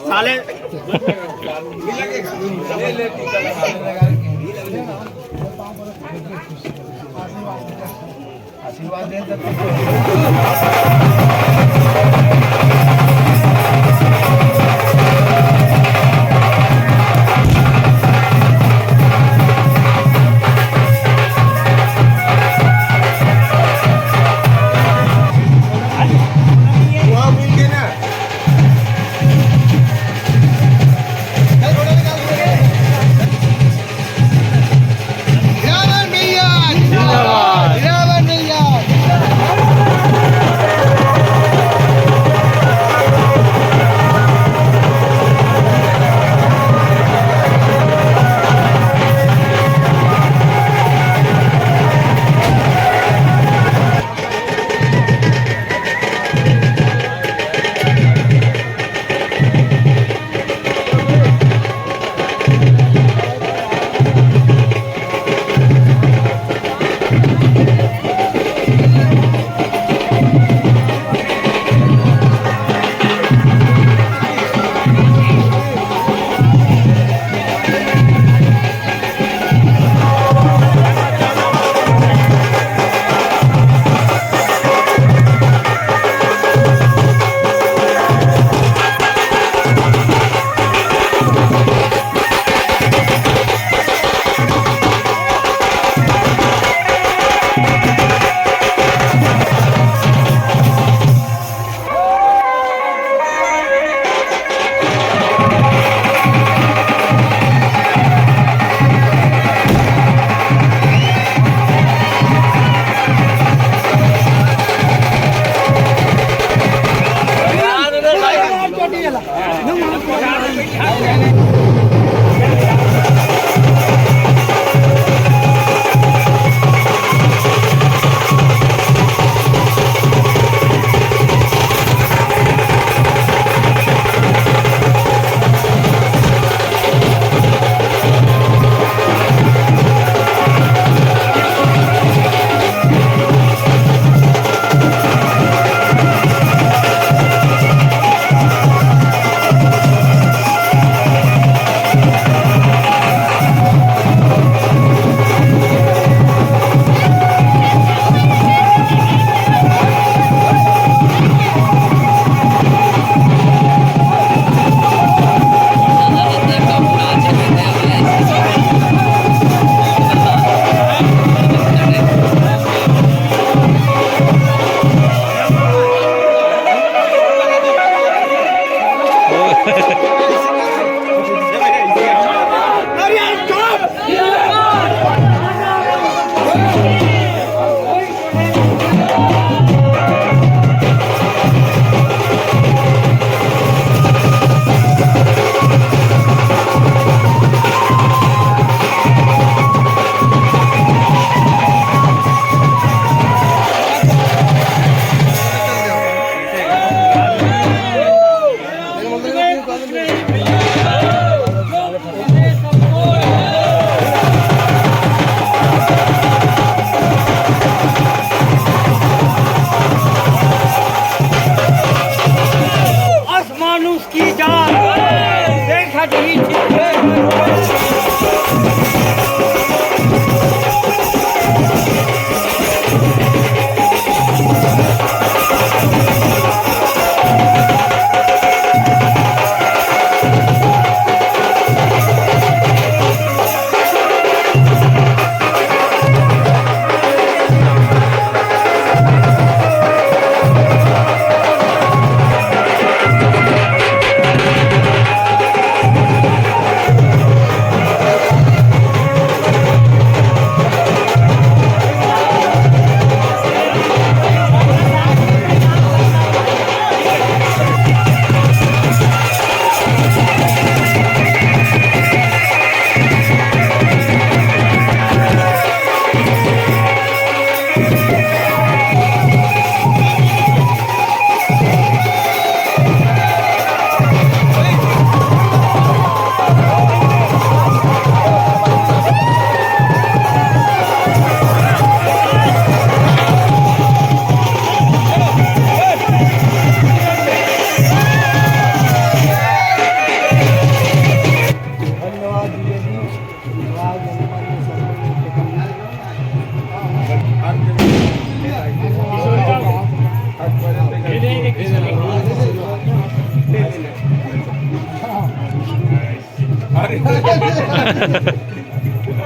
साले आशीर्वाद दे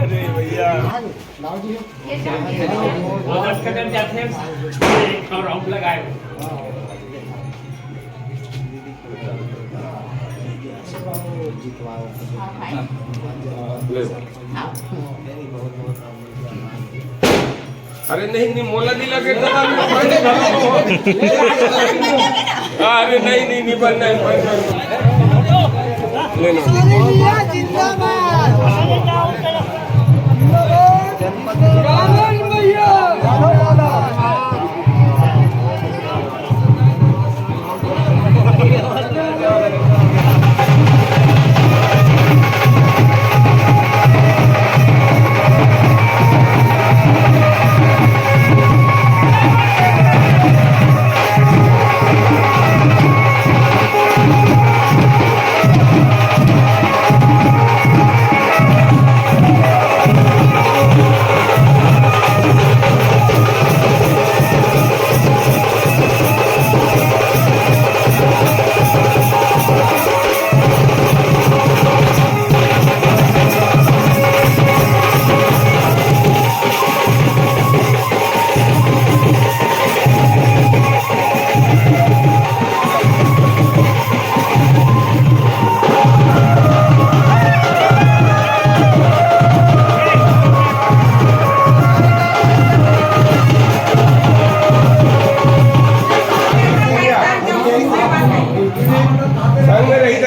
अरे भैया राउंड लगाए अरे नहीं मोला दिला के अरे नहीं बनना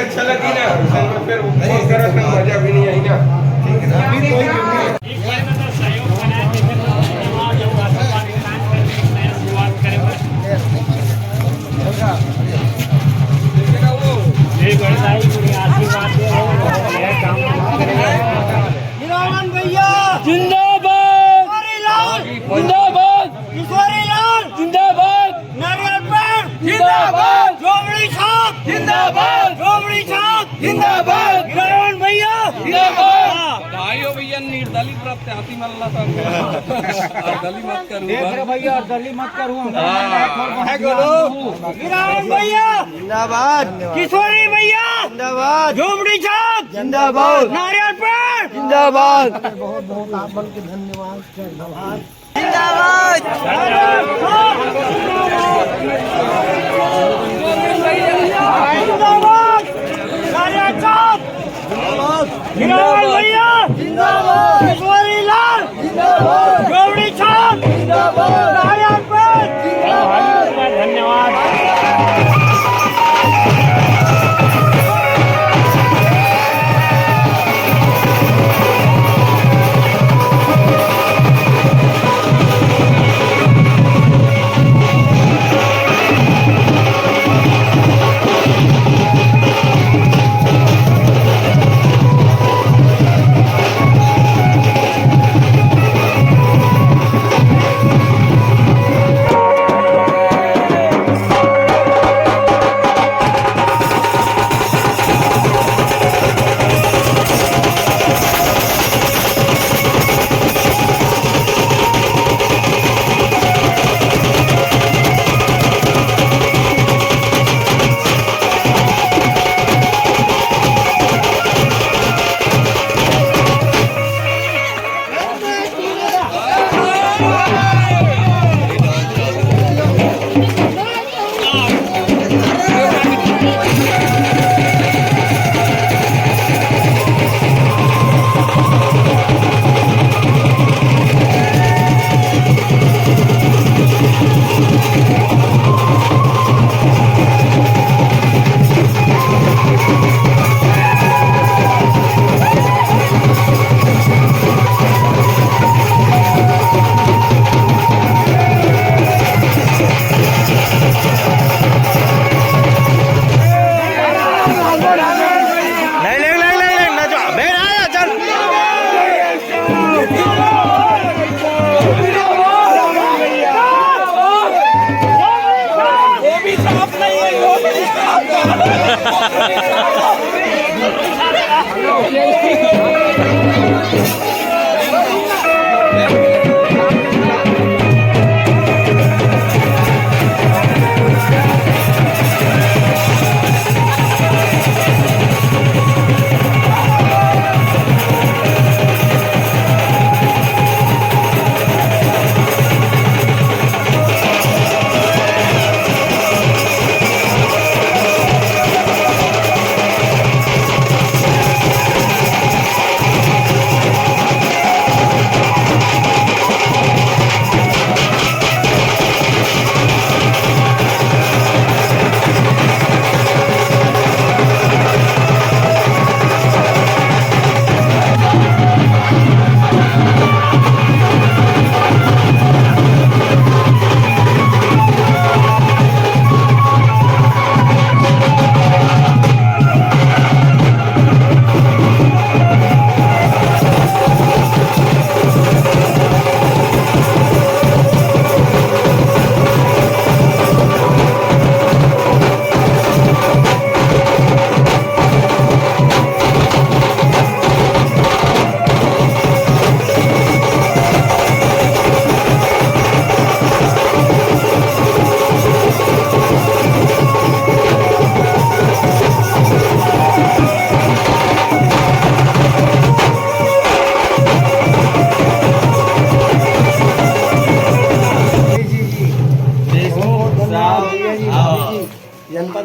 अच्छा लगी ना फिर मजा भी नहीं आई ना जिंदाबाद जिंदाबाद जिंदाबाद नारियल जिंदाबाद जोबड़ी छाप जिंदाबाद जोबड़ी छाप जिंदाबाद भैया जिंदाबाद भाइयों भैया निर्दलीय प्राप्त हाथी मल्ला दली मत करूं भैया दली मत करूं भैया जिंदाबाद किशोरी भैया जिंदाबाद झोपड़ी छाप जिंदाबाद नारियल पेड़ जिंदाबाद बहुत बहुत आप बल के धन्यवाद जिंदाबाद जिंदाबाद नारियल छाप भैया जिंदाबाद किशोरी लाल जिंदाबाद झोपड़ी छाप जिंदाबाद नारियल पेड़ धन्यवाद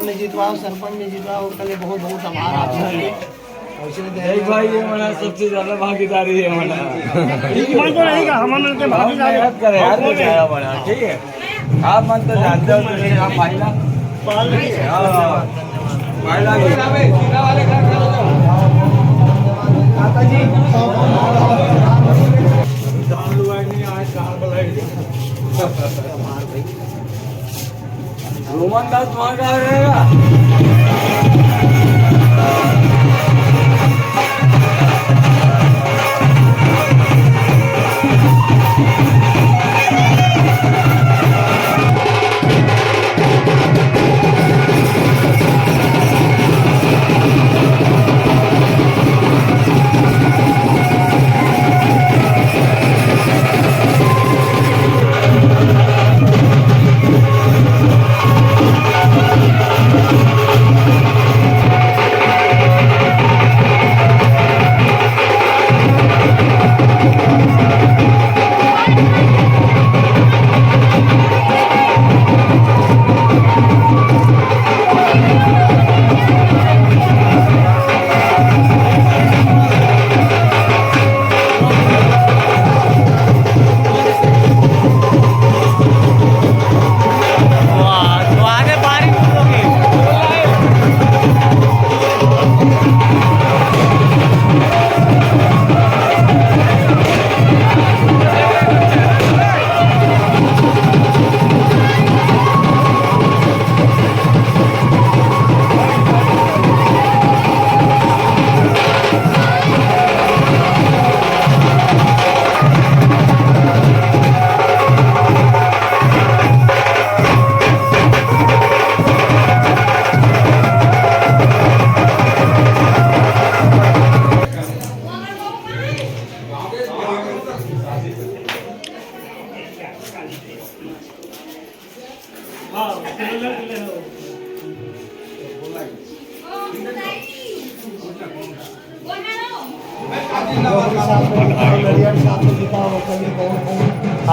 ने जितवाओ, सरपंच ने जितवाओ, उसके लिए बहुत बहुत आभार आप सबके। और इसलिए एक भाई ये मला सबसे ज्यादा भागीदारी है मला मन को नहीं का हम के भागीदारी मेहनत करे यार बेचारा बड़ा ठीक है आप मन तो जानते हो तो आप महिला पाल नहीं है। महिला की रोमन दास वहाँ का रहेगा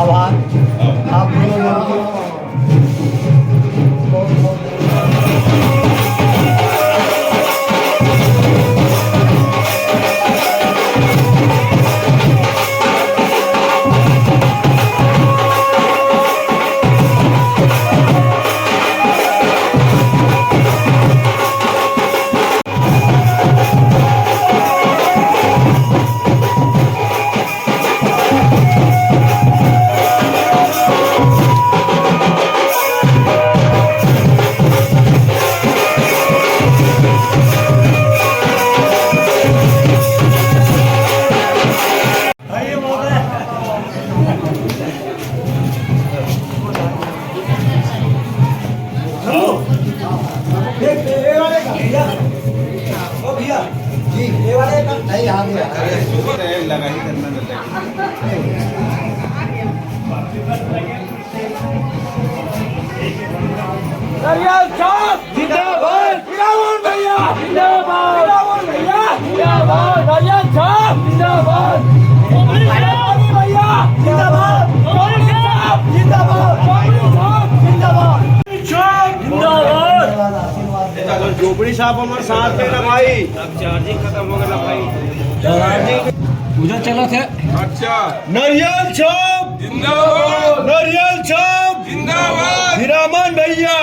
आभार आप लोगों नहीं आ गया लगा ही करना नारियल चौक जिंदाबाद रावण भैया जिंदाबाद रावण भैया जिंदाबाद नारियल चौक जिंदाबाद भैया जिंदाबाद जिंदाबाद जिंदाबाद जिंदाबाद झोपड़ी साहब हमारे साथ थे ना भाई। अब चार्जिंग खत्म हो गया भाई। उधर चला थे अच्छा नारियल चौक जिंदाबाद, नारियल चौक जिंदाबाद, हिरामन भैया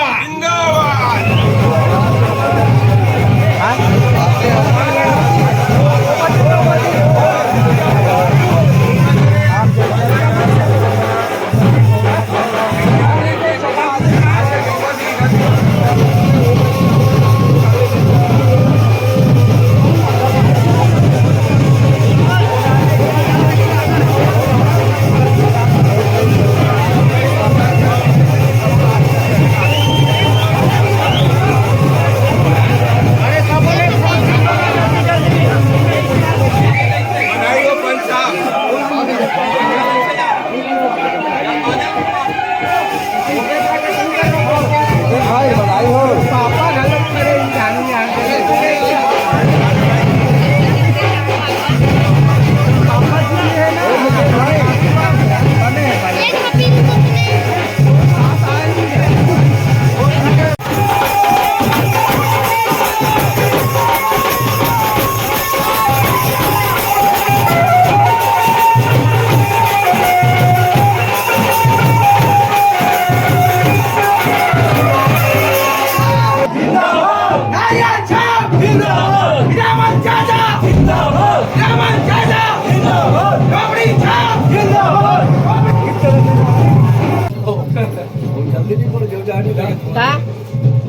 का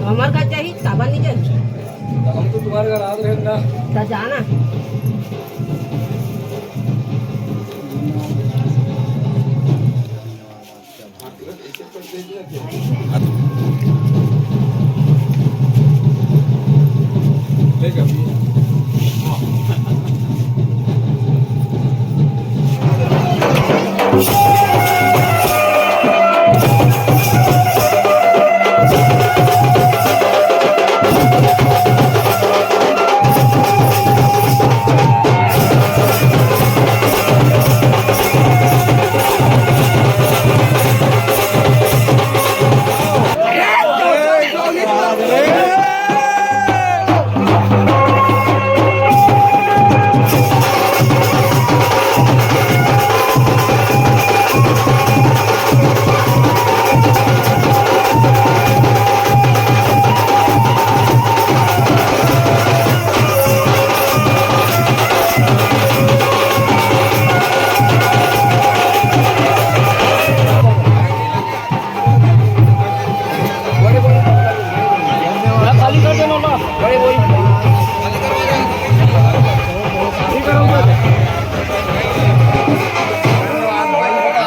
हमार का चाहिए साबा नहीं चाहिए हम तो तुम्हारे घर आ रहे हैं ना। तो जाना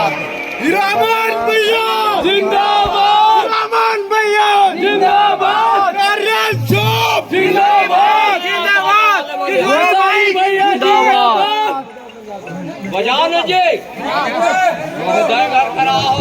हिरामन भैया जिंदाबाद हिरामन भैया जिंदाबाद नारियल चौक जिंदाबाद जिंदाबाद भैया जिंदाबाद बजाओ ना जी महोदय घर खड़ा हो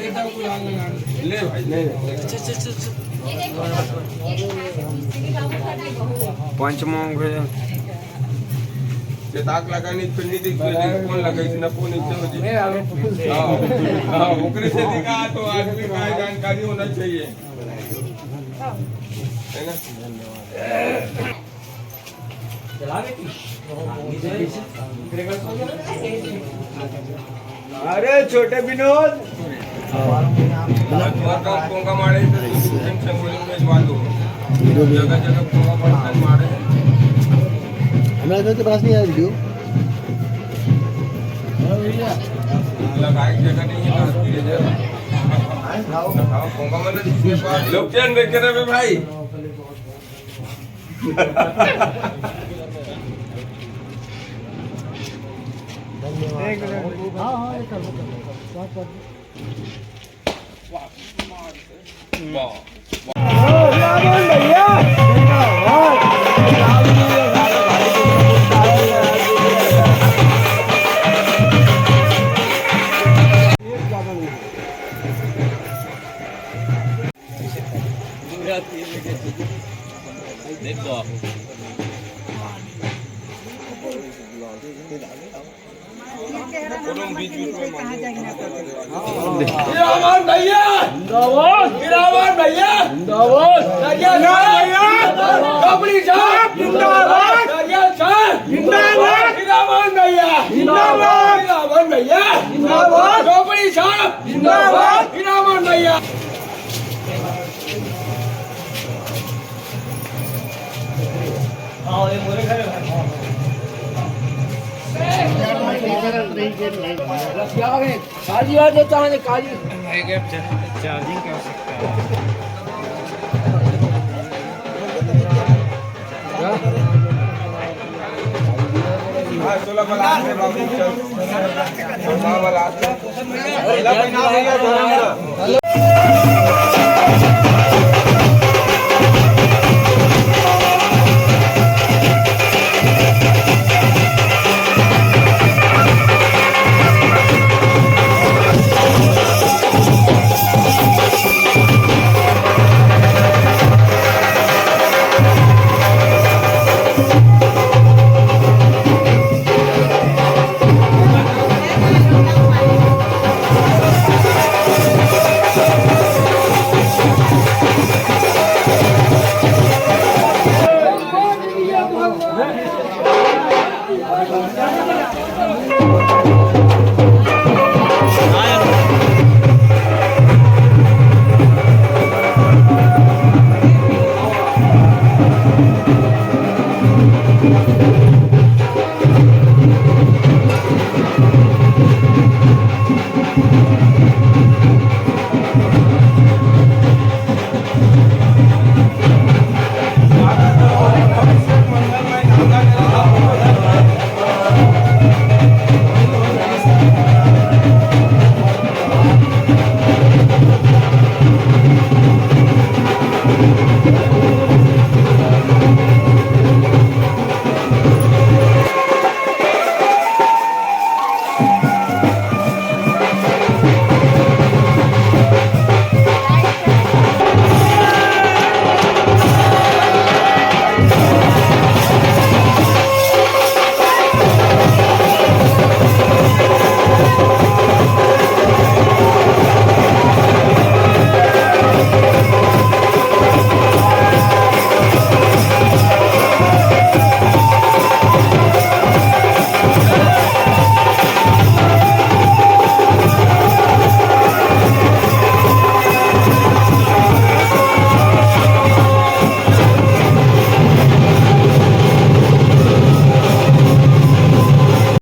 ले भाई ले पंचमंग ते ताक लगानी पिंडी दी कोण लगायची ना कोण इच्छा होती हां ओकरे से दिखा तो आदमी का जानकारी होना चाहिए है ना अरे छोटे विनोद पोंगा मारे जगह जगह पोंगा पड़ता मारे हमें तो पास नहीं आया वीडियो लगाई जगह नहीं है पोंगा मारे लोग क्या देख रहे हैं भाई देखो हीरामन भैया जिंदाबाद हीरामन भैया जिंदाबाद नारियल भैया कपड़ी साहब जिंदाबाद नारियल साहब जिंदाबाद हीरामन भैया जिंदाबाद हीरामन भैया जिंदाबाद कपड़ी साहब जिंदाबाद हीरामन भैया आओ ये मोरे घर काजी आ जाता है काजी चार्जिंग क्या तुला मला आज नाही बाबू चल मला आज Thank you.